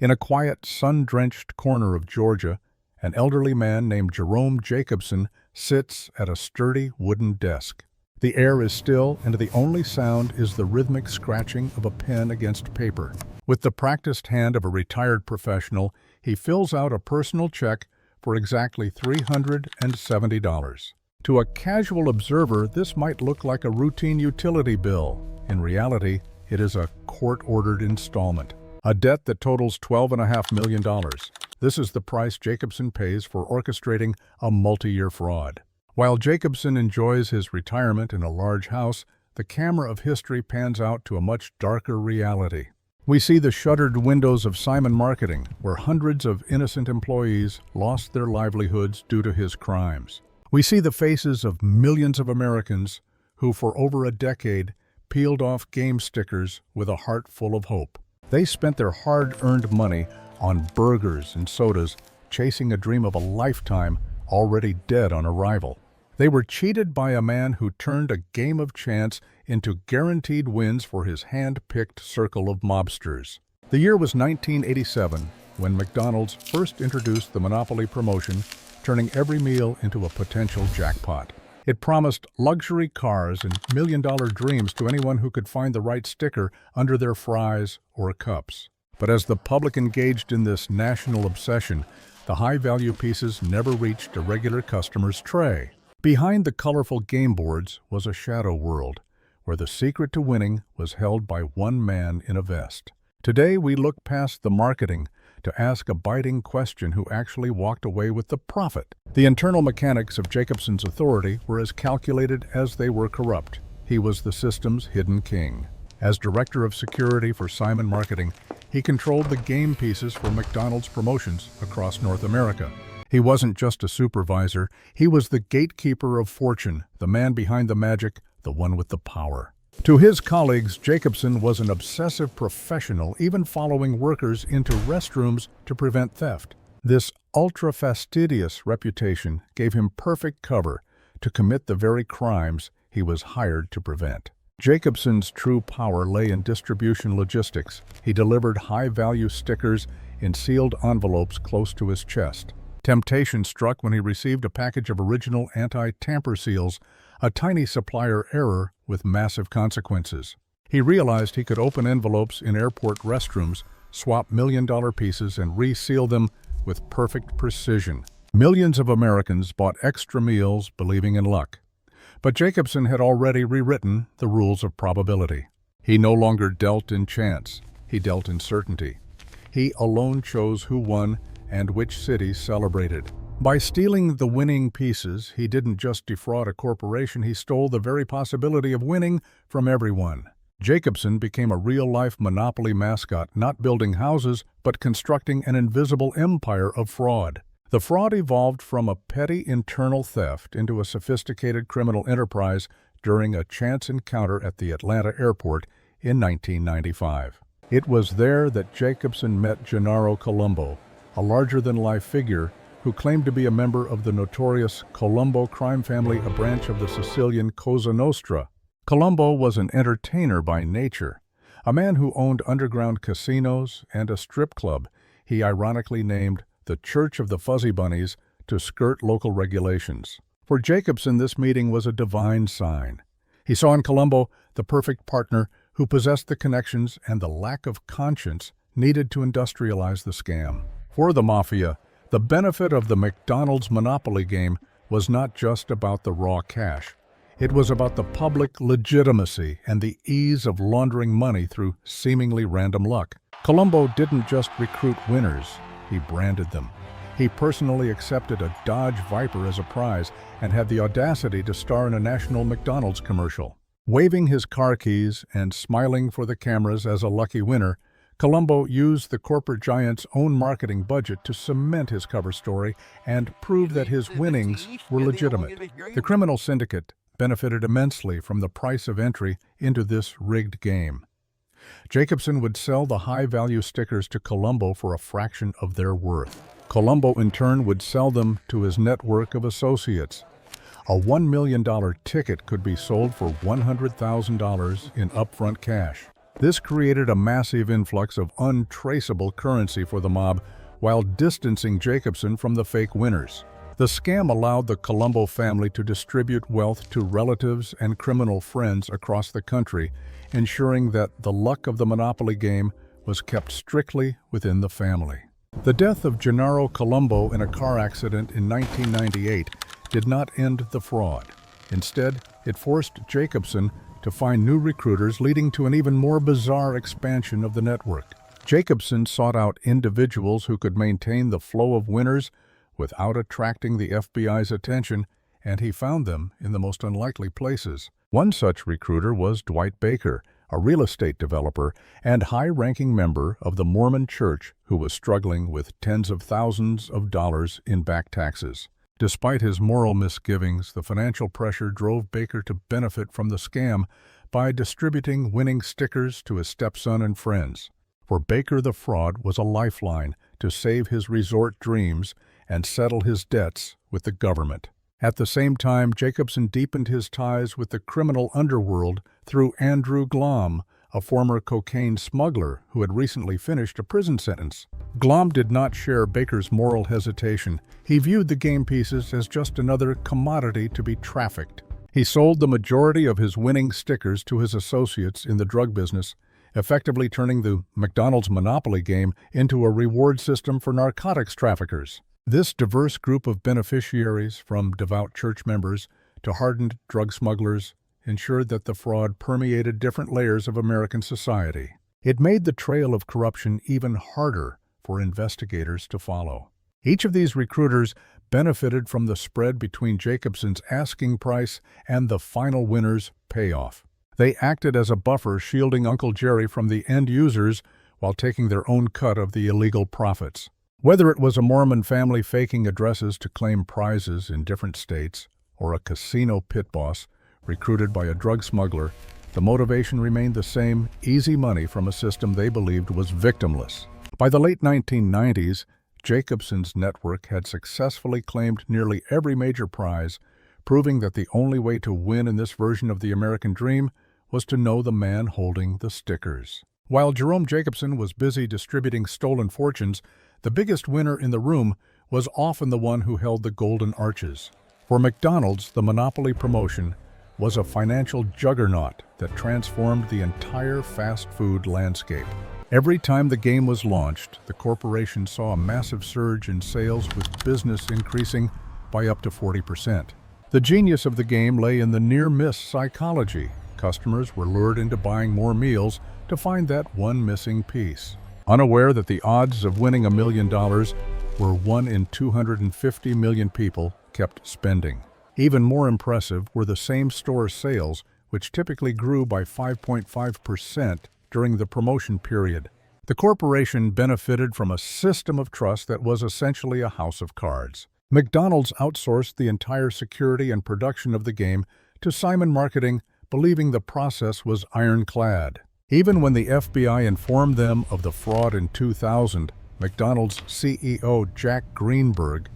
In a quiet, sun-drenched corner of Georgia, an elderly man named Jerome Jacobson sits at a sturdy wooden desk. The air is still, and the only sound is the rhythmic scratching of a pen against paper. With the practiced hand of a retired professional, he fills out a personal check for exactly $370. To a casual observer, this might look like a routine utility bill. In reality, it is a court-ordered installment, a debt that totals $12.5 million. This is the price Jacobson pays for orchestrating a multi-year fraud. While Jacobson enjoys his retirement in a large house, the camera of history pans out to a much darker reality. We see the shuttered windows of Simon Marketing, where hundreds of innocent employees lost their livelihoods due to his crimes. We see the faces of millions of Americans who, for over a decade, peeled off game stickers with a heart full of hope. They spent their hard-earned money on burgers and sodas, chasing a dream of a lifetime already dead on arrival. They were cheated by a man who turned a game of chance into guaranteed wins for his hand-picked circle of mobsters. The year was 1987, when McDonald's first introduced the Monopoly promotion, turning every meal into a potential jackpot. It promised luxury cars and million-dollar dreams to anyone who could find the right sticker under their fries or cups. But as the public engaged in this national obsession, the high-value pieces never reached a regular customer's tray. Behind the colorful game boards was a shadow world, where the secret to winning was held by one man in a vest. Today, we look past the marketing to ask a biting question: who actually walked away with the profit? The internal mechanics of Jacobson's authority were as calculated as they were corrupt. He was the system's hidden king. As director of security for Simon Marketing, he controlled the game pieces for McDonald's promotions across North America. He wasn't just a supervisor, he was the gatekeeper of fortune, the man behind the magic, the one with the power. To his colleagues, Jacobson was an obsessive professional, even following workers into restrooms to prevent theft. This ultra-fastidious reputation gave him perfect cover to commit the very crimes he was hired to prevent. Jacobson's true power lay in distribution logistics. He delivered high-value stickers in sealed envelopes close to his chest. Temptation struck when he received a package of original anti-tamper seals, a tiny supplier error with massive consequences. He realized he could open envelopes in airport restrooms, swap million-dollar pieces, and reseal them with perfect precision. Millions of Americans bought extra meals believing in luck. But Jacobson had already rewritten the rules of probability. He no longer dealt in chance, he dealt in certainty. He alone chose who won and which cities celebrated. By stealing the winning pieces, he didn't just defraud a corporation, he stole the very possibility of winning from everyone. Jacobson became a real-life Monopoly mascot, not building houses, but constructing an invisible empire of fraud. The fraud evolved from a petty internal theft into a sophisticated criminal enterprise during a chance encounter at the Atlanta airport in 1995. It was there that Jacobson met Gennaro Colombo, a larger-than-life figure who claimed to be a member of the notorious Colombo crime family, a branch of the Sicilian Cosa Nostra. Colombo was an entertainer by nature, a man who owned underground casinos and a strip club he ironically named the Church of the Fuzzy Bunnies to skirt local regulations. For Jacobson, this meeting was a divine sign. He saw in Colombo the perfect partner who possessed the connections and the lack of conscience needed to industrialize the scam. For the mafia, the benefit of the McDonald's Monopoly game was not just about the raw cash. It was about the public legitimacy and the ease of laundering money through seemingly random luck. Colombo didn't just recruit winners, he branded them. He personally accepted a Dodge Viper as a prize and had the audacity to star in a national McDonald's commercial. Waving his car keys and smiling for the cameras as a lucky winner, Colombo used the corporate giant's own marketing budget to cement his cover story and prove that his winnings were legitimate. The criminal syndicate benefited immensely from the price of entry into this rigged game. Jacobson would sell the high-value stickers to Colombo for a fraction of their worth. Colombo, in turn, would sell them to his network of associates. A $1 million ticket could be sold for $100,000 in upfront cash. This created a massive influx of untraceable currency for the mob while distancing Jacobson from the fake winners. The scam allowed the Colombo family to distribute wealth to relatives and criminal friends across the country, ensuring that the luck of the Monopoly game was kept strictly within the family. The death of Gennaro Colombo in a car accident in 1998 did not end the fraud. Instead, it forced Jacobson to find new recruiters, leading to an even more bizarre expansion of the network. Jacobson sought out individuals who could maintain the flow of winners without attracting the FBI's attention, and he found them in the most unlikely places. One such recruiter was Dwight Baker, a real estate developer and high-ranking member of the Mormon Church who was struggling with tens of thousands of dollars in back taxes. Despite his moral misgivings, the financial pressure drove Baker to benefit from the scam by distributing winning stickers to his stepson and friends. For Baker, the fraud was a lifeline to save his resort dreams and settle his debts with the government. At the same time, Jacobson deepened his ties with the criminal underworld through Andrew Glom, a former cocaine smuggler who had recently finished a prison sentence. Glom did not share Baker's moral hesitation. He viewed the game pieces as just another commodity to be trafficked. He sold the majority of his winning stickers to his associates in the drug business, effectively turning the McDonald's Monopoly game into a reward system for narcotics traffickers. This diverse group of beneficiaries, from devout church members to hardened drug smugglers, ensured that the fraud permeated different layers of American society. It made the trail of corruption even harder for investigators to follow. Each of these recruiters benefited from the spread between Jacobson's asking price and the final winner's payoff. They acted as a buffer, shielding Uncle Jerry from the end users while taking their own cut of the illegal profits. Whether it was a Mormon family faking addresses to claim prizes in different states, or a casino pit boss recruited by a drug smuggler, the motivation remained the same: easy money from a system they believed was victimless. By the late 1990s, Jacobson's network had successfully claimed nearly every major prize, proving that the only way to win in this version of the American dream was to know the man holding the stickers. While Jerome Jacobson was busy distributing stolen fortunes, the biggest winner in the room was often the one who held the golden arches. For McDonald's, the Monopoly promotion was a financial juggernaut that transformed the entire fast food landscape. Every time the game was launched, the corporation saw a massive surge in sales, with business increasing by up to 40%. The genius of the game lay in the near-miss psychology. Customers were lured into buying more meals to find that one missing piece, unaware that the odds of winning $1 million were 1 in 250 million people kept spending. Even more impressive were the same-store sales, which typically grew by 5.5% during the promotion period. The corporation benefited from a system of trust that was essentially a house of cards. McDonald's outsourced the entire security and production of the game to Simon Marketing, believing the process was ironclad. Even when the FBI informed them of the fraud in 2000, McDonald's CEO Jack Greenberg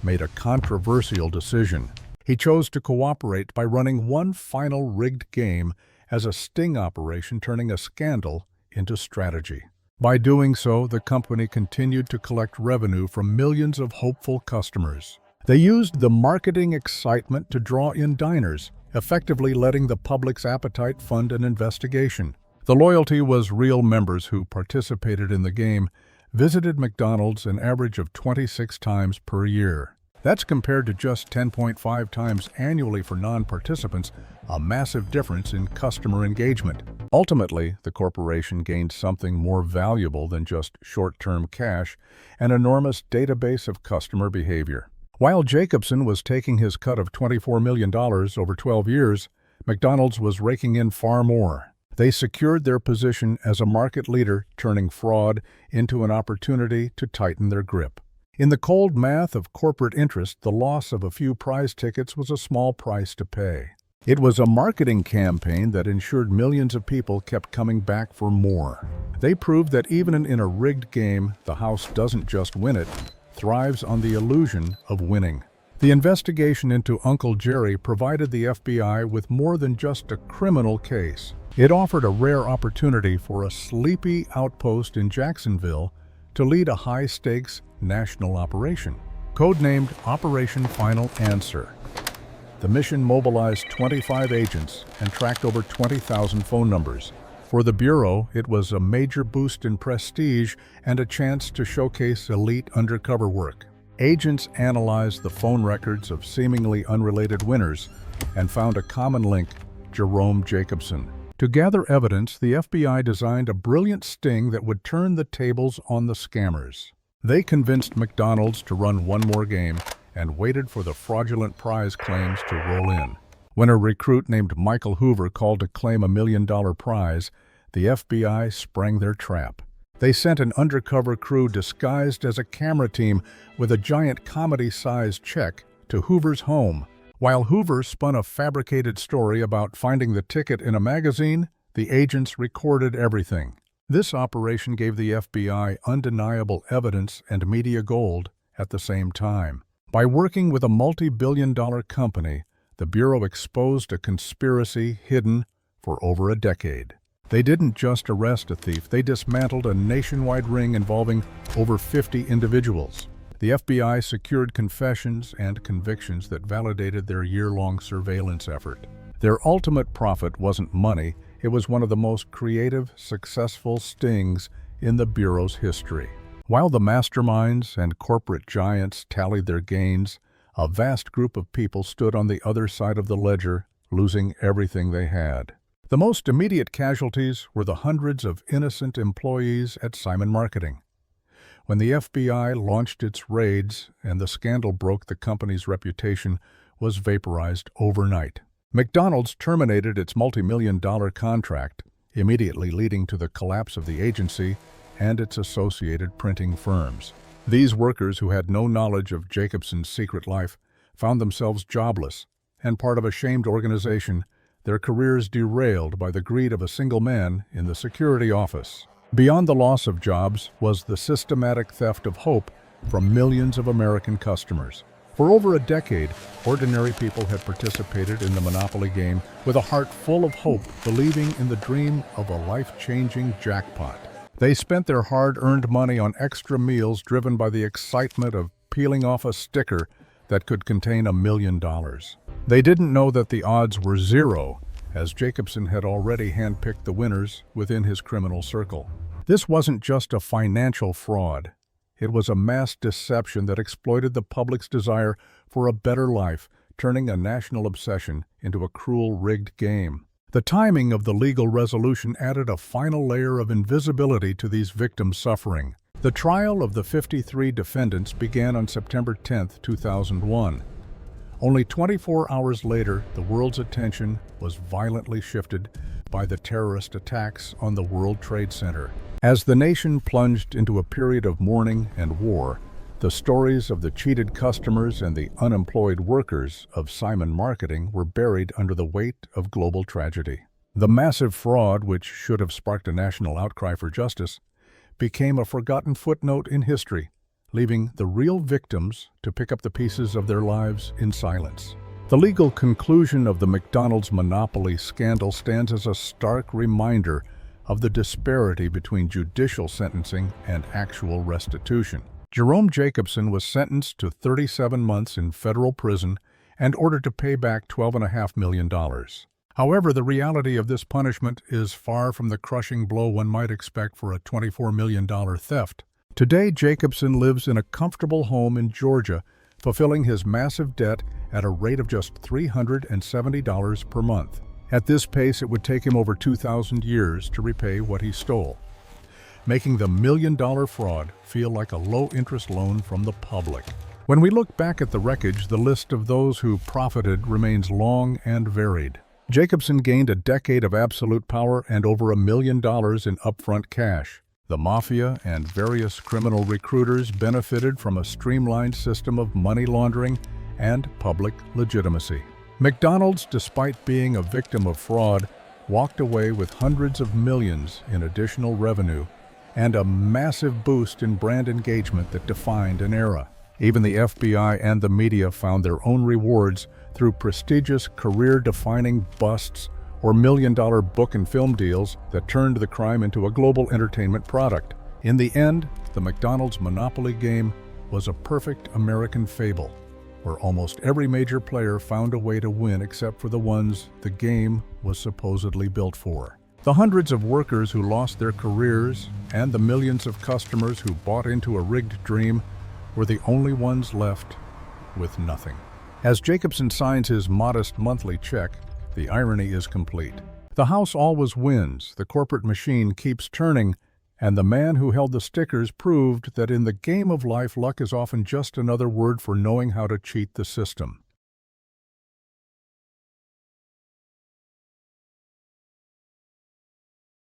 made a controversial decision. He chose to cooperate by running one final rigged game as a sting operation, turning a scandal into strategy. By doing so, the company continued to collect revenue from millions of hopeful customers. They used the marketing excitement to draw in diners, effectively letting the public's appetite fund an investigation. The loyalty was real. Members who participated in the game visited McDonald's an average of 26 times per year. That's compared to just 10.5 times annually for non-participants, a massive difference in customer engagement. Ultimately, the corporation gained something more valuable than just short-term cash: an enormous database of customer behavior. While Jacobson was taking his cut of $24 million over 12 years, McDonald's was raking in far more. They secured their position as a market leader, turning fraud into an opportunity to tighten their grip. In the cold math of corporate interest, the loss of a few prize tickets was a small price to pay. It was a marketing campaign that ensured millions of people kept coming back for more. They proved that even in a rigged game, the house doesn't just win, it thrives on the illusion of winning. The investigation into Uncle Jerry provided the FBI with more than just a criminal case. It offered a rare opportunity for a sleepy outpost in Jacksonville to lead a high-stakes national operation, codenamed Operation Final Answer. The mission mobilized 25 agents and tracked over 20,000 phone numbers. For the Bureau, it was a major boost in prestige and a chance to showcase elite undercover work. Agents analyzed the phone records of seemingly unrelated winners and found a common link: Jerome Jacobson. To gather evidence, the FBI designed a brilliant sting that would turn the tables on the scammers. They convinced McDonald's to run one more game and waited for the fraudulent prize claims to roll in. When a recruit named Michael Hoover called to claim a $1 million prize, the FBI sprang their trap. They sent an undercover crew disguised as a camera team with a giant comedy-sized check to Hoover's home. While Hoover spun a fabricated story about finding the ticket in a magazine, the agents recorded everything. This operation gave the FBI undeniable evidence and media gold at the same time. By working with a multi-billion-dollar company, the Bureau exposed a conspiracy hidden for over a decade. They didn't just arrest a thief, they dismantled a nationwide ring involving over 50 individuals. The FBI secured confessions and convictions that validated their year-long surveillance effort. Their ultimate profit wasn't money, it was one of the most creative, successful stings in the Bureau's history. While the masterminds and corporate giants tallied their gains, a vast group of people stood on the other side of the ledger, losing everything they had. The most immediate casualties were the hundreds of innocent employees at Simon Marketing. When the FBI launched its raids and the scandal broke, the company's reputation was vaporized overnight. McDonald's terminated its multi-million-dollar contract, immediately leading to the collapse of the agency and its associated printing firms. These workers, who had no knowledge of Jacobson's secret life, found themselves jobless and part of a shamed organization, their careers derailed by the greed of a single man in the security office. Beyond the loss of jobs was the systematic theft of hope from millions of American customers. For over a decade, ordinary people had participated in the Monopoly game with a heart full of hope, believing in the dream of a life-changing jackpot. They spent their hard-earned money on extra meals driven by the excitement of peeling off a sticker that could contain $1 million. They didn't know that the odds were zero, as Jacobson had already handpicked the winners within his criminal circle. This wasn't just a financial fraud. It was a mass deception that exploited the public's desire for a better life, turning a national obsession into a cruel, rigged game. The timing of the legal resolution added a final layer of invisibility to these victims' suffering. The trial of the 53 defendants began on September 10, 2001. Only 24 hours later, the world's attention was violently shifted by the terrorist attacks on the World Trade Center. As the nation plunged into a period of mourning and war, the stories of the cheated customers and the unemployed workers of Simon Marketing were buried under the weight of global tragedy. The massive fraud, which should have sparked a national outcry for justice, became a forgotten footnote in history, leaving the real victims to pick up the pieces of their lives in silence. The legal conclusion of the McDonald's monopoly scandal stands as a stark reminder of the disparity between judicial sentencing and actual restitution. Jerome Jacobson was sentenced to 37 months in federal prison and ordered to pay back $12.5 million. However, the reality of this punishment is far from the crushing blow one might expect for a $24 million theft. Today, Jacobson lives in a comfortable home in Georgia, fulfilling his massive debt at a rate of just $370 per month. At this pace, it would take him over 2,000 years to repay what he stole, making the $1 million fraud feel like a low-interest loan from the public. When we look back at the wreckage, the list of those who profited remains long and varied. Jacobson gained a decade of absolute power and over $1 million in upfront cash. The mafia and various criminal recruiters benefited from a streamlined system of money laundering and public legitimacy. McDonald's, despite being a victim of fraud, walked away with hundreds of millions in additional revenue and a massive boost in brand engagement that defined an era. Even the FBI and the media found their own rewards through prestigious, career-defining busts or million-dollar book and film deals that turned the crime into a global entertainment product. In the end, the McDonald's Monopoly game was a perfect American fable, where almost every major player found a way to win except for the ones the game was supposedly built for. The hundreds of workers who lost their careers and the millions of customers who bought into a rigged dream were the only ones left with nothing. As Jacobson signs his modest monthly check, the irony is complete. The house always wins, the corporate machine keeps turning, and the man who held the stickers proved that in the game of life, luck is often just another word for knowing how to cheat the system.